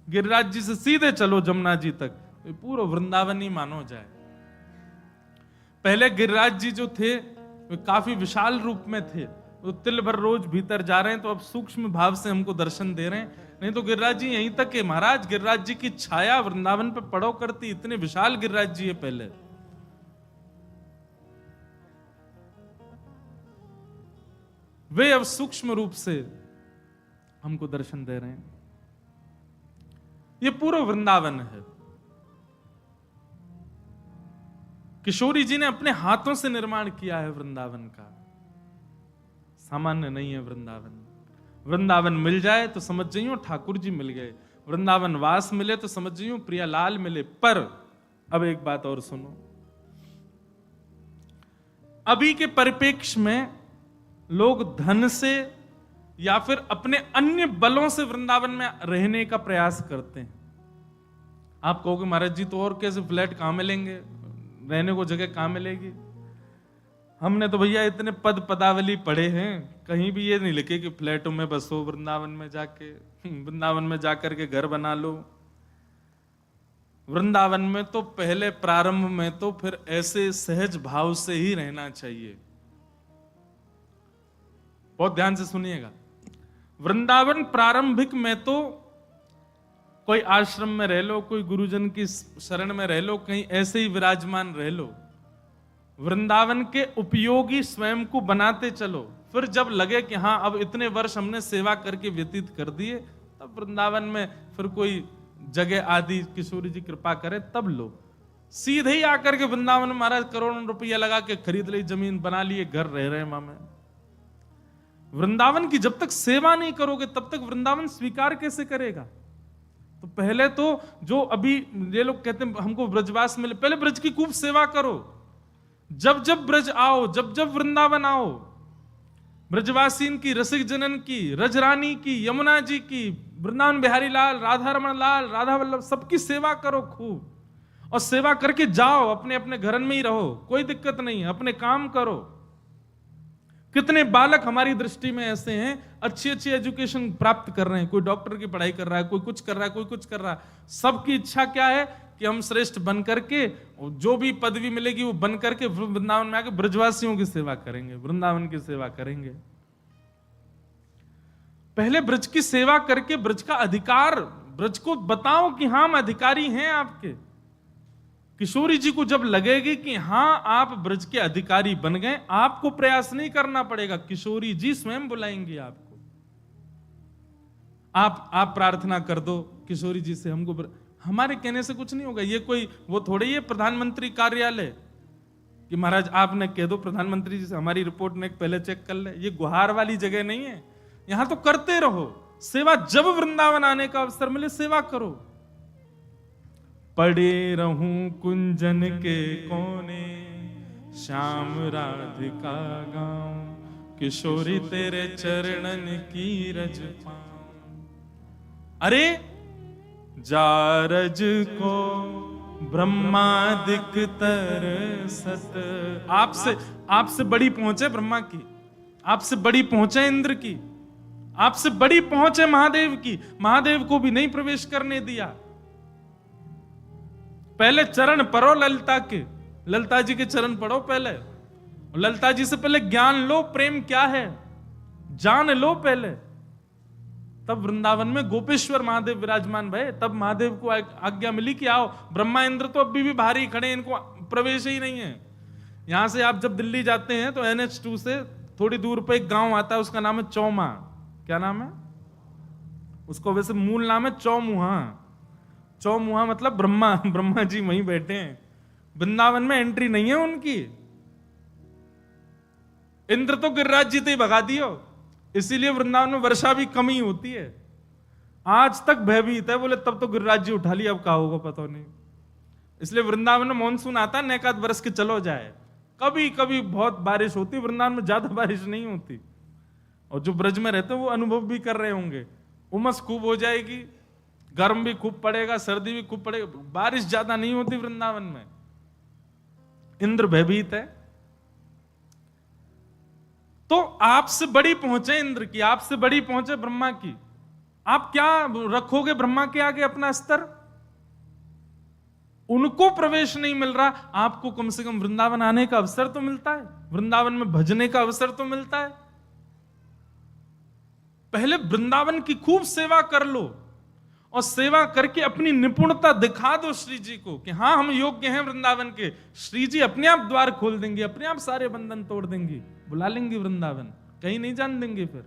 S1: गिरिराज जी से सीधे चलो जमुना जी तक, पूरा वृंदावन ही मानो जाए। पहले गिरिराज जी जो थे वे काफी विशाल रूप में थे, वो तिल भर रोज भीतर जा रहे हैं, तो अब सूक्ष्म भाव से हमको दर्शन दे रहे हैं। नहीं तो गिरिराज जी यहीं तक है महाराज, गिरिराज जी की छाया वृंदावन पे पड़ो करती, इतने विशाल गिरिराज जी है पहले। वे अब सूक्ष्म रूप से हमको दर्शन दे रहे हैं। ये पूरा वृंदावन है। किशोरी जी ने अपने हाथों से निर्माण किया है वृंदावन का, सामान्य नहीं है वृंदावन। वृंदावन मिल जाए तो समझ जाइयो ठाकुर जी मिल गए, वृंदावन वास मिले तो समझ जाइयो प्रियालाल मिले। पर अब एक बात और सुनो, अभी के परिप्रेक्ष्य में लोग धन से या फिर अपने अन्य बलों से वृंदावन में रहने का प्रयास करते हैं। आप कहोगे महाराज जी तो और कैसे फ्लैट कहां मिलेंगे, रहने को जगह कहां मिलेगी। हमने तो भैया इतने पद पदावली पढ़े हैं, कहीं भी ये नहीं लिखे कि फ्लैटों में बसो, वृंदावन में जाके वृंदावन में जाकर के घर बना लो। वृंदावन में तो पहले प्रारंभ में तो फिर ऐसे सहज भाव से ही रहना चाहिए। बहुत ध्यान से सुनिएगा, वृंदावन प्रारंभिक में तो कोई आश्रम में रह लो, कोई गुरुजन की शरण में रह लो, कहीं ऐसे ही विराजमान रह लो। वृंदावन के उपयोगी स्वयं को बनाते चलो, फिर जब लगे कि हाँ अब इतने वर्ष हमने सेवा करके व्यतीत कर दिए, तब वृंदावन में फिर कोई जगह आदि किशोरी जी कृपा करे तब लो। सीधे ही आकर के वृंदावन महाराज करोड़ों रुपया लगा के खरीद ली जमीन, बना लिए घर, रह रहे वहां में। वृंदावन की जब तक सेवा नहीं करोगे तब तक वृंदावन स्वीकार कैसे करेगा? तो पहले तो जो अभी ये लोग कहते हैं हमको ब्रजवास मिले, पहले ब्रज की खूब सेवा करो। जब जब ब्रज आओ, जब जब वृंदावन आओ, ब्रजवासीन की, रसिक जनन की, रजरानी की, यमुना जी की, वृंदावन बिहारी लाल, राधा रमन लाल, राधा वल्लभ, सबकी सेवा करो खूब। और सेवा करके जाओ, अपने अपने घर में ही रहो, कोई दिक्कत नहीं है, अपने काम करो। कितने बालक हमारी दृष्टि में ऐसे हैं अच्छी अच्छी एजुकेशन प्राप्त कर रहे हैं, कोई डॉक्टर की पढ़ाई कर रहा है, कोई कुछ कर रहा है, कोई कुछ कर रहा है। सबकी इच्छा क्या है कि हम श्रेष्ठ बन करके, जो भी पदवी मिलेगी वो बन करके वृंदावन में आके ब्रजवासियों की सेवा करेंगे, वृंदावन की सेवा करेंगे। पहले ब्रज की सेवा करके ब्रज का अधिकार, ब्रज को बताओ कि हाँ हम अधिकारी हैं आपके। किशोरी जी को जब लगेगी कि हां आप ब्रज के अधिकारी बन गए, आपको प्रयास नहीं करना पड़ेगा, किशोरी जी स्वयं बुलाएंगी आपको। आप प्रार्थना कर दो किशोरी जी से, हमको हमारे कहने से कुछ नहीं होगा। ये कोई वो थोड़ी है प्रधानमंत्री कार्यालय कि महाराज आपने कह दो प्रधानमंत्री जी से हमारी रिपोर्ट ने पहले चेक कर ले। ये गुहार वाली जगह नहीं है। यहां तो करते रहो सेवा, जब वृंदावन आने का अवसर मिले सेवा करो। पड़े रहूं कुंजन के कोने, श्याम राधिका गाऊं, किशोरी तेरे चरणन की रज पाऊं। अरे जारज को ब्रह्मादिक तरसत, आपसे बड़ी पहुंच है ब्रह्मा की, आपसे बड़ी पहुंच है इंद्र की, आपसे बड़ी पहुंच है महादेव की। महादेव को भी नहीं प्रवेश करने दिया। पहले चरण पढ़ो ललिता के, ललिता जी के चरण पढ़ो पहले, ललिता जी से पहले ज्ञान लो प्रेम क्या है, जान लो पहले। तब वृंदावन में गोपेश्वर महादेव विराजमान भये, तब महादेव को आज्ञा मिली कि आओ। ब्रह्मा इंद्र तो अभी भी बाहर ही खड़े, इनको प्रवेश ही नहीं है। यहां से आप जब दिल्ली जाते हैं तो NH2 से थोड़ी दूर पे एक गांव आता है, उसका नाम है चौमा। क्या नाम है उसको? वैसे मूल नाम है चौमुहा। चौमुहा मतलब ब्रह्मा जी वहीं बैठे हैं। वृंदावन में एंट्री नहीं है उनकी। इंद्र तो गिरिराज जी ही भगा दियो, इसीलिए वृंदावन में वर्षा भी कम ही होती है। आज तक भयभीत है, बोले तब तो गिरिराज जी उठा लिया, अब क्या होगा पता नहीं। इसलिए वृंदावन में मानसून आता है, नेकात बरस के चलो जाए। कभी कभी बहुत बारिश होती, वृंदावन में ज्यादा बारिश नहीं होती। और जो ब्रज में रहते हैं वो अनुभव भी कर रहे होंगे, उमस खूब हो जाएगी, गर्म भी खूब पड़ेगा, सर्दी भी खूब पड़ेगा, बारिश ज्यादा नहीं होती वृंदावन में। इंद्र भयभीत है। तो आपसे बड़ी पहुंचे इंद्र की, आपसे बड़ी पहुंचे ब्रह्मा की। आप क्या रखोगे ब्रह्मा के आगे अपना स्तर? उनको प्रवेश नहीं मिल रहा, आपको कम से कम वृंदावन आने का अवसर तो मिलता है, वृंदावन में भजने का अवसर तो मिलता है। पहले वृंदावन की खूब सेवा कर लो, और सेवा करके अपनी निपुणता दिखा दो श्री जी को कि हाँ हम योग्य हैं वृंदावन के। श्री जी अपने आप द्वार खोल देंगे, अपने आप सारे बंधन तोड़ देंगे, बुला लेंगे वृंदावन, कहीं नहीं जान देंगे फिर।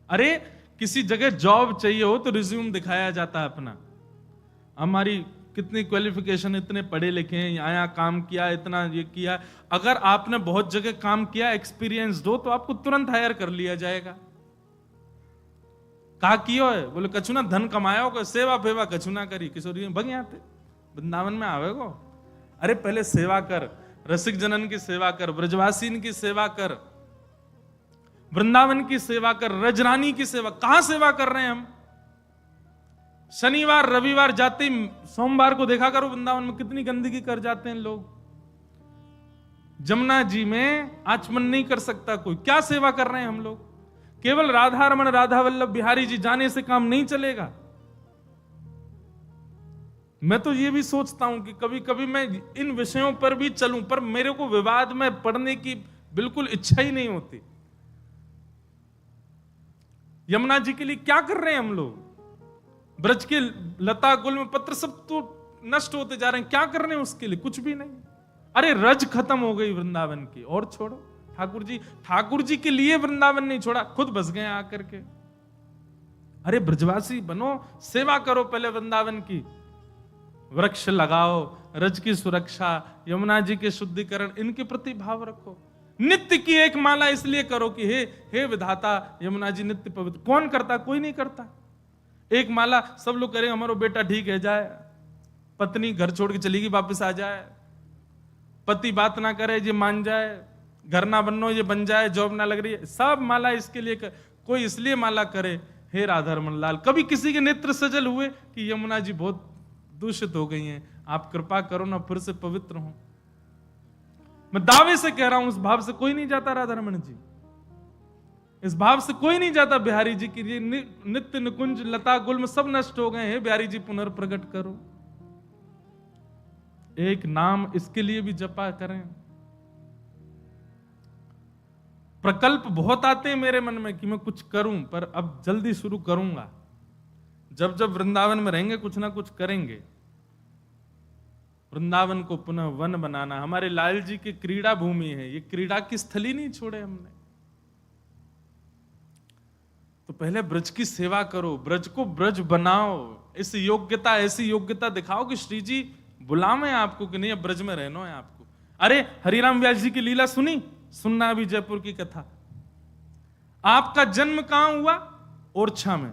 S1: अरे किसी जगह जॉब चाहिए हो तो रिज्यूम दिखाया जाता है अपना, हमारी कितनी क्वालिफिकेशन, इतने पढ़े लिखे हैं, यहाँ काम किया, इतना ये किया। अगर आपने बहुत जगह काम किया, एक्सपीरियंस दो, तो आपको तुरंत हायर कर लिया जाएगा। कहा कियो है? बोले कछु ना धन कमाया को, सेवा फेवा कछु ना करी। किशोरी भग यहाँ थे वृंदावन में आवे को। अरे पहले सेवा कर, रसिक जनन की सेवा कर, ब्रजवासीन की सेवा कर, वृंदावन की सेवा कर, रजरानी की सेवा। कहां सेवा कर रहे हैं हम? शनिवार रविवार जाते ही सोमवार को देखा करो वृंदावन में कितनी गंदगी कर जाते हैं लोग। जमुना जी में आचमन नहीं कर सकता कोई। क्या सेवा कर रहे हैं हम लोग? केवल राधा रमन राधा वल्लभ बिहारी जी जाने से काम नहीं चलेगा। मैं तो ये भी सोचता हूं कि कभी कभी मैं इन विषयों पर भी चलूं, पर मेरे को विवाद में पढ़ने की बिल्कुल इच्छा ही नहीं होती। यमुना जी के लिए क्या कर रहे हैं हम लोग? ब्रज के लता गुल्म पत्र सब तो नष्ट होते जा रहे हैं, क्या कर रहे हैं उसके लिए? कुछ भी नहीं। अरे रज खत्म हो गई वृंदावन की, और छोड़ो। ठाकुर जी के लिए वृंदावन नहीं छोड़ा, खुद बस गए आकर के। अरे ब्रजवासी बनो, सेवा करो पहले वृंदावन की। वृक्ष लगाओ, रज की सुरक्षा, यमुना जी के शुद्धिकरण, इनके प्रति भाव रखो। नित्य की एक माला इसलिए करो कि हे विधाता यमुना जी नित्य पवित्र। कौन करता? कोई नहीं करता। एक माला सब लोग करें, हमारा बेटा ठीक है जाए, पत्नी घर छोड़ के चली गई वापस आ जाए, पति बात ना करे ये मान जाए, घर ना बनो ये बन जाए, जॉब ना लग रही है, सब माला इसके लिए कोई इसलिए माला करे, हे राधा रमन लाल। कभी किसी के नेत्र सजल हुए कि यमुना जी बहुत दूषित हो गई हैं, आप कृपा करो ना फिर से पवित्र हो। मैं दावे से कह रहा हूं, उस भाव से कोई नहीं जाता राधा रमन जी, इस भाव से कोई नहीं जाता बिहारी जी की ये नित्य निकुंज लता गुल्म सब नष्ट हो गए हैं, बिहारी जी पुनर्प्रगट करो। एक नाम इसके लिए भी जपा करें। प्रकल्प बहुत आते हैं मेरे मन में कि मैं कुछ करूं, पर अब जल्दी शुरू करूंगा। जब जब वृंदावन में रहेंगे कुछ ना कुछ करेंगे। वृंदावन को पुनः वन बनाना हमारे लाल जी की क्रीड़ा भूमि है, ये क्रीड़ा की स्थली नहीं छोड़े हमने। तो पहले ब्रज की सेवा करो, ब्रज को ब्रज बनाओ, इस योग्यता ऐसी योग्यता दिखाओ कि श्री जी बुलावे आपको कि नहीं अब ब्रज में रहना है आपको। अरे हरिराम व्यास जी की लीला सुनना अभी जयपुर की कथा। आपका जन्म कहां हुआ? ओरछा में,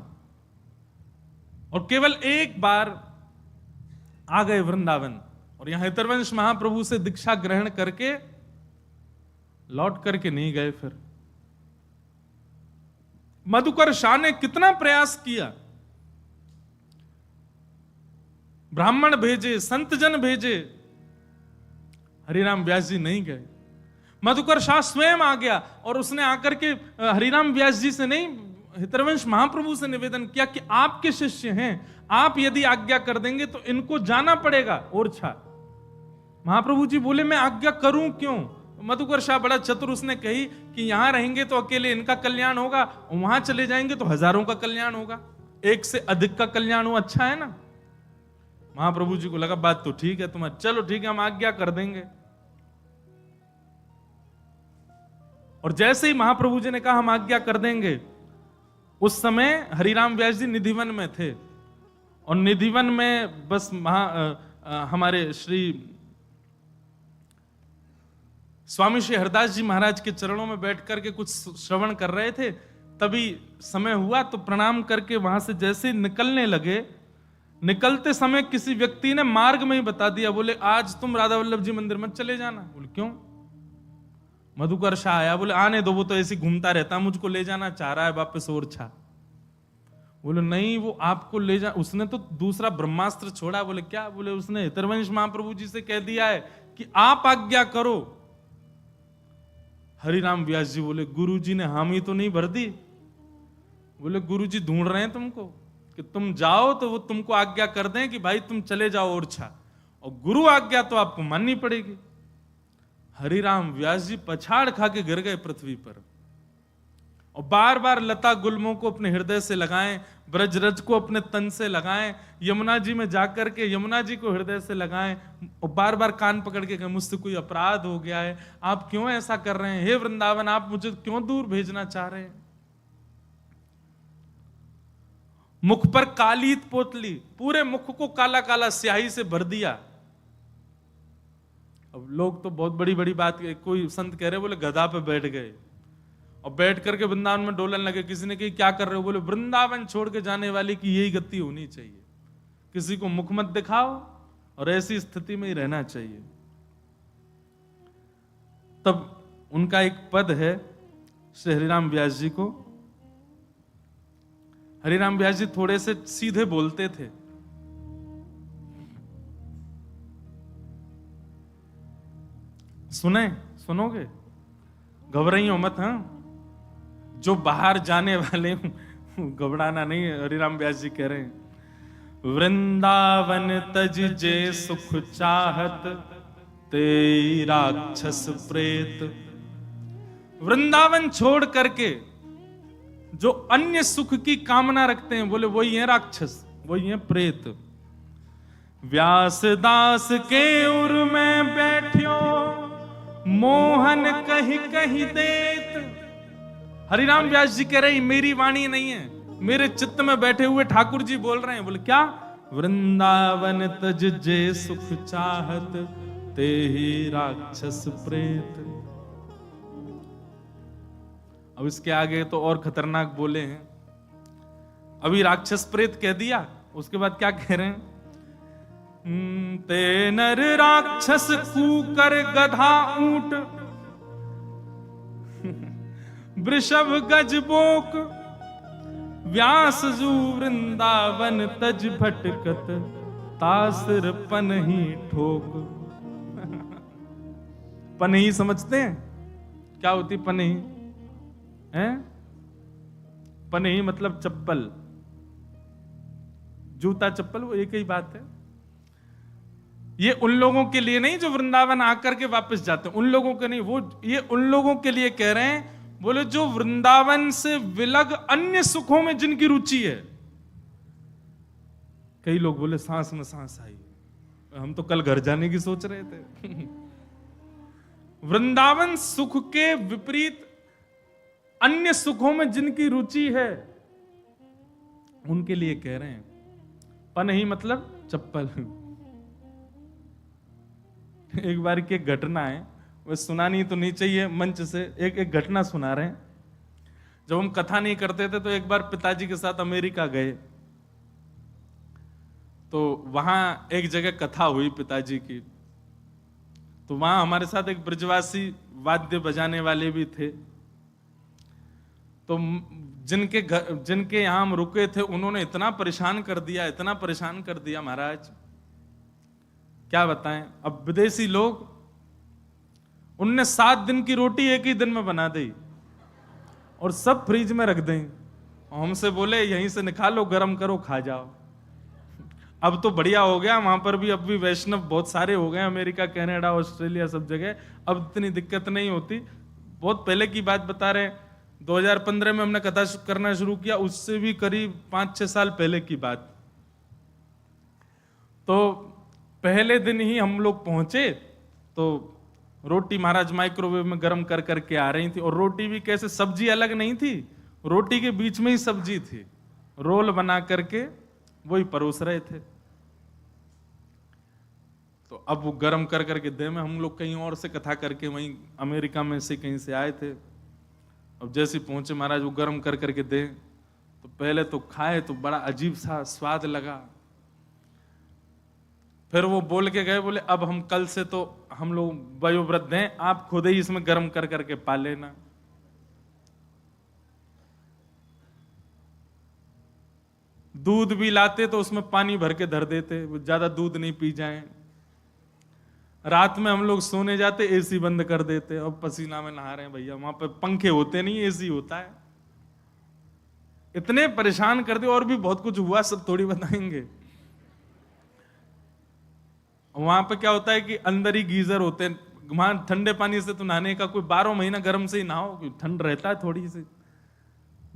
S1: और केवल एक बार आ गए वृंदावन, और यहां हितरवंश महाप्रभु से दीक्षा ग्रहण करके लौट करके नहीं गए। फिर मधुकर शाह ने कितना प्रयास किया, ब्राह्मण भेजे, संत जन भेजे, हरिराम व्यास जी नहीं गए। मधुकर शाह स्वयं आ गया और उसने आकर के हरिराम व्यास जी से नहीं, हितरवंश महाप्रभु से निवेदन किया कि आपके शिष्य हैं, आप यदि आज्ञा कर देंगे तो इनको जाना पड़ेगा ओरछा। महाप्रभु जी बोले मैं आज्ञा करूं क्यों? मधुकर शाह बड़ा चतुर, उसने कही कि यहां रहेंगे तो अकेले इनका कल्याण होगा, और वहां चले जाएंगे तो हजारों का कल्याण होगा, एक से अधिक का कल्याण हो, अच्छा है ना। महाप्रभु जी को लगा बात तो ठीक है तुम्हारी, चलो ठीक है हम आज्ञा कर देंगे। और जैसे ही महाप्रभु जी ने कहा हम आज्ञा कर देंगे, उस समय हरिराम व्यास जी निधिवन में थे, और निधिवन में बस हमारे श्री स्वामी श्री हरदास जी महाराज के चरणों में बैठ करके कुछ श्रवण कर रहे थे। तभी समय हुआ तो प्रणाम करके वहां से जैसे निकलने लगे, निकलते समय किसी व्यक्ति ने मार्ग में ही बता दिया, बोले आज तुम राधा वल्लभ जी मंदिर मत चले जाना। बोले क्यों? मधुकर शाह आया, बोले आने दो, वो तो ऐसे घूमता रहता, मुझको ले जाना चाह रहा है वापस ओरछा। बोले नहीं वो आपको ले जा, उसने तो दूसरा ब्रह्मास्त्र छोड़ा। बोले क्या? बोले उसने हितरवंश महाप्रभु जी से कह दिया है कि आप आज्ञा करो। हरिराम व्यास जी बोले गुरुजी ने हामी तो नहीं भर दी? बोले गुरुजी ढूंढ रहे हैं तुमको कि तुम जाओ तो वो तुमको आज्ञा कर दें कि भाई तुम चले जाओ ओरछा, और गुरु आज्ञा तो आपको माननी पड़ेगी। हरिराम व्यास जी पछाड़ खा के गिर गए पृथ्वी पर, और बार बार लता गुल्मों को अपने हृदय से लगाएं, ब्रजरज को अपने तन से लगाएं, यमुना जी में जाकर के यमुना जी को हृदय से लगाएं, और बार बार कान पकड़ के कहें मुझसे कोई अपराध हो गया है, आप क्यों ऐसा कर रहे हैं? हे वृंदावन आप मुझे क्यों दूर भेजना चाह रहे हैं? मुख पर कालीत पोतली, पूरे मुख को काला काला स्याही से भर दिया। अब लोग तो बहुत बड़ी बड़ी बात, कोई संत कह रहे बोले गधा पे बैठ गए और बैठ करके वृंदावन में डोलन लगे। किसी ने कही क्या कर रहे हो? बोले वृंदावन छोड़ के जाने वाले की यही गति होनी चाहिए, किसी को मुख मत दिखाओ और ऐसी स्थिति में ही रहना चाहिए। तब उनका एक पद है श्री हरिराम व्यास जी को। हरिराम व्यास जी थोड़े से सीधे बोलते थे, सुनोगे? घबराइयो मत। हाँ, जो बाहर जाने वाले हूं घबराना नहीं। हरिराम व्यास जी कह रहे हैं वृंदावन तज जे सुख चाहत ते राक्षस प्रेत। वृंदावन छोड़ करके जो अन्य सुख की कामना रखते हैं, बोले वही है राक्षस, वही है प्रेत। व्यास दास के उर में बैठियो मोहन कहीं कहीं देत। हरिराम व्यास जी कह रहे हैं मेरी वाणी नहीं है, मेरे चित्त में बैठे हुए ठाकुर जी बोल रहे हैं। बोले क्या? वृंदावन तज जे सुख चाहत ते ही राक्षस प्रेत। अब इसके आगे तो और खतरनाक बोले हैं। अभी राक्षस प्रेत कह दिया, उसके बाद क्या कह रहे हैं? ते नर राक्षस कूकर गधा ऊंट वृषभ गज बोक व्यास जू वृंदावन तज भटकत तासर पनही ठोक। पनही समझते हैं क्या होती पनही है? पनही मतलब चप्पल, जूता चप्पल, वो एक ही बात है। ये उन लोगों के लिए नहीं जो वृंदावन आकर के वापस जाते हैं, उन लोगों के नहीं, वो ये उन लोगों के लिए कह रहे हैं, बोले जो वृंदावन से विलग अन्य सुखों में जिनकी रुचि है। कई लोग बोले सांस में सांस आई, हम तो कल घर जाने की सोच रहे थे। वृंदावन सुख के विपरीत अन्य सुखों में जिनकी रुचि है, उनके लिए कह रहे हैं। पनही मतलब चप्पल। एक बार की एक घटना है, वह सुनानी तो नहीं चाहिए मंच से, एक घटना सुना रहे हैं। जब हम कथा नहीं करते थे तो एक बार पिताजी के साथ अमेरिका गए, तो वहां एक जगह कथा हुई पिताजी की। तो वहां हमारे साथ एक ब्रजवासी वाद्य बजाने वाले भी थे। तो जिनके यहां हम रुके थे, उन्होंने इतना परेशान कर दिया, इतना परेशान कर दिया महाराज, क्या बताएं। अब विदेशी लोग, उनने 7 दिन की रोटी एक ही दिन में बना दी और सब फ्रिज में रख दें। हमसे बोले यहीं से निकालो, गरम करो, खा जाओ। अब तो बढ़िया हो गया, वहां पर भी अब भी वैष्णव बहुत सारे हो गए, अमेरिका, कनाडा, ऑस्ट्रेलिया, सब जगह अब इतनी दिक्कत नहीं होती। बहुत पहले की बात बता रहे, 2015 में हमने कथा करना शुरू किया, उससे भी करीब 5-6 साल पहले की बात। तो पहले दिन ही हम लोग पहुंचे, तो रोटी महाराज माइक्रोवेव में गर्म कर करके आ रही थी, और रोटी भी कैसे, सब्जी अलग नहीं थी, रोटी के बीच में ही सब्जी थी, रोल बना करके वही परोस रहे थे। तो अब वो गर्म कर करके दे में, हम लोग कहीं और से कथा करके वहीं अमेरिका में से कहीं से आए थे। अब जैसे पहुंचे महाराज, वो गर्म कर करके दे, तो पहले तो खाए तो बड़ा अजीब सा स्वाद लगा। फिर वो बोल के गए, बोले अब हम कल से तो हम लोग वयोवृद्ध हैं, आप खुद ही इसमें गर्म कर करके पा लेना। दूध भी लाते तो उसमें पानी भर के धर देते, वो ज्यादा दूध नहीं पी जाएं। रात में हम लोग सोने जाते, एसी बंद कर देते, अब पसीना में नहा रहे हैं भैया, वहां पर पंखे होते नहीं, एसी होता है। इतने परेशान कर दिए, और भी बहुत कुछ हुआ, सब थोड़ी बताएंगे। वहां पे क्या होता है कि अंदर ही गीजर होते हैं, वहां ठंडे पानी से तो नहाने का कोई 12 महीना गर्म से ही नहाओ, ठंड रहता है थोड़ी सी।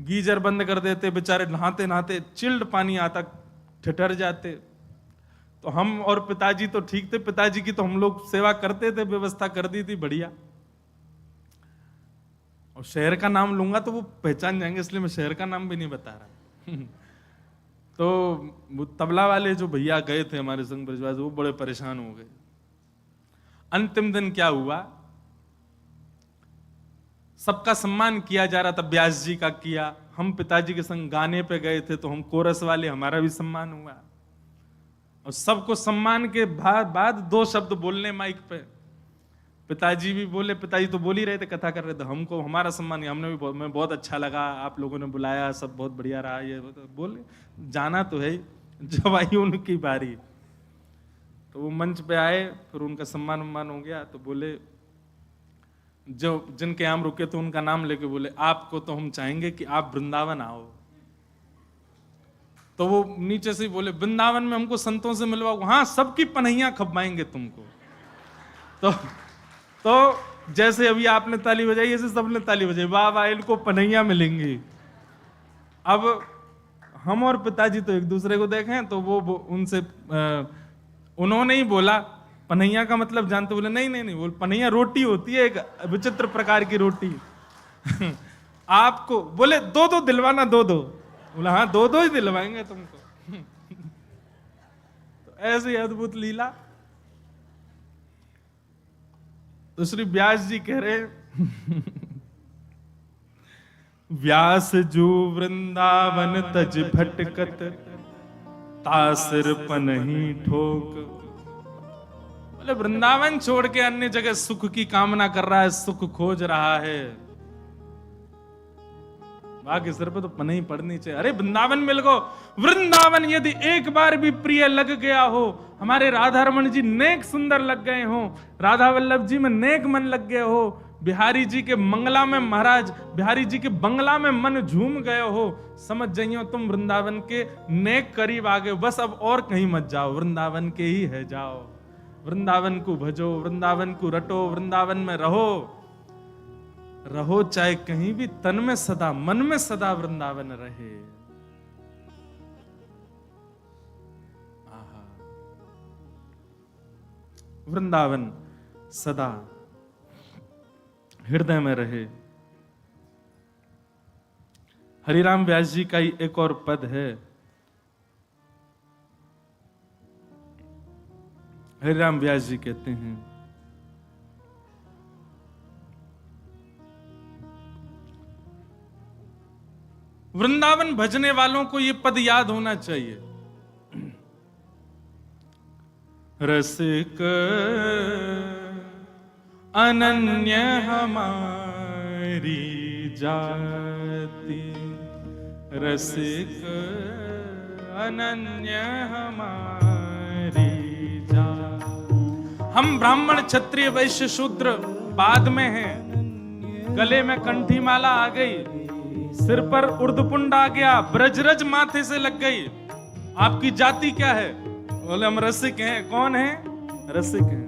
S1: गीजर बंद कर देते, बेचारे नहाते नहाते चिल्ड पानी आता, ठिठर जाते। तो हम और पिताजी तो ठीक थे, पिताजी की तो हम लोग सेवा करते थे, व्यवस्था कर दी थी बढ़िया। और शहर का नाम लूंगा तो वो पहचान जाएंगे, इसलिए मैं शहर का नाम भी नहीं बता रहा। तो वो तबला वाले जो भैया गए थे हमारे संग ब्रजवासी, वो बड़े परेशान हो गए। अंतिम दिन क्या हुआ, सबका सम्मान किया जा रहा था, व्यास जी का किया, हम पिताजी के संग गाने पे गए थे, तो हम कोरस वाले, हमारा भी सम्मान हुआ। और सबको सम्मान के बाद 2 शब्द बोलने माइक पे, पिताजी भी बोले, पिताजी तो बोल ही रहे थे, कथा कर रहे थे, हमको हमारा सम्मान, हमने भी मैं बहुत अच्छा लगा, आप लोगों ने बुलाया, सब बहुत बढ़िया रहा, ये बोले, जाना तो है। जब आई उनकी बारी, तो वो मंच पे आए, फिर उनका सम्मान हो गया। तो बोले, जो जिनके यहाँ रुके थे उनका नाम लेके बोले, आपको तो हम चाहेंगे कि आप वृंदावन आओ। तो वो नीचे से बोले, वृंदावन में हमको संतों से मिलवाओ, हाँ सबकी पनहियां खपवाएंगे तुमको। तो जैसे अभी आपने ताली बजाई, ऐसे सबने ताली बजाई, वाह वाह, इनको पनहियां मिलेंगी। अब हम और पिताजी तो एक दूसरे को देखें, तो वो उनसे उन्होंने ही बोला, पनहिया का मतलब जानते? बोले नहीं नहीं नहीं, बोल पनहिया रोटी होती है, एक विचित्र प्रकार की रोटी। आपको बोले 2-2 दिलवाना, 2-2। बोला हाँ 2-2 ही दिलवाएंगे तुमको। तो ऐसी अद्भुत लीला। तो श्री व्यास जी कह रहे, व्यास जू वृंदावन तज भटकत, तासिर पनही ठोक। बोले वृंदावन छोड़ के अन्य जगह सुख की कामना कर रहा है, सुख खोज रहा है, बाकी सिर पे तो पनही पड़नी चाहिए। अरे वृंदावन मिल गो, वृंदावन यदि एक बार भी प्रिय लग गया हो, हमारे राधा रमन जी नेक सुंदर लग गए हो, राधा वल्लभ जी में नेक मन लग गए हो, बिहारी जी के मंगला में महाराज बिहारी जी के बंगला में मन झूम गए हो, समझ जाइयो तुम वृंदावन के नेक करीब आ गए। बस अब और कहीं मत जाओ, वृंदावन के ही है जाओ। वृंदावन को भजो, वृंदावन को रटो, वृंदावन में रहो, रहो चाहे कहीं भी, तन में सदा मन में सदा वृंदावन रहे। आहा, वृंदावन सदा हृदय में रहे। हरिराम व्यास जी का ही एक और पद है, हरिराम व्यास जी कहते हैं, वृंदावन भजने वालों को यह पद याद होना चाहिए, रसिक अनन्य हमारी जाति, रसिक अनन्य हमारी जाति। हम ब्राह्मण क्षत्रिय वैश्य शूद्र बाद में हैं, गले में कंठी माला आ गई, सिर पर उर्दपुंड आ गया, ब्रजरज माथे से लग गई। आपकी जाति क्या है? बोले हम रसिक हैं। कौन है? रसिक हैं।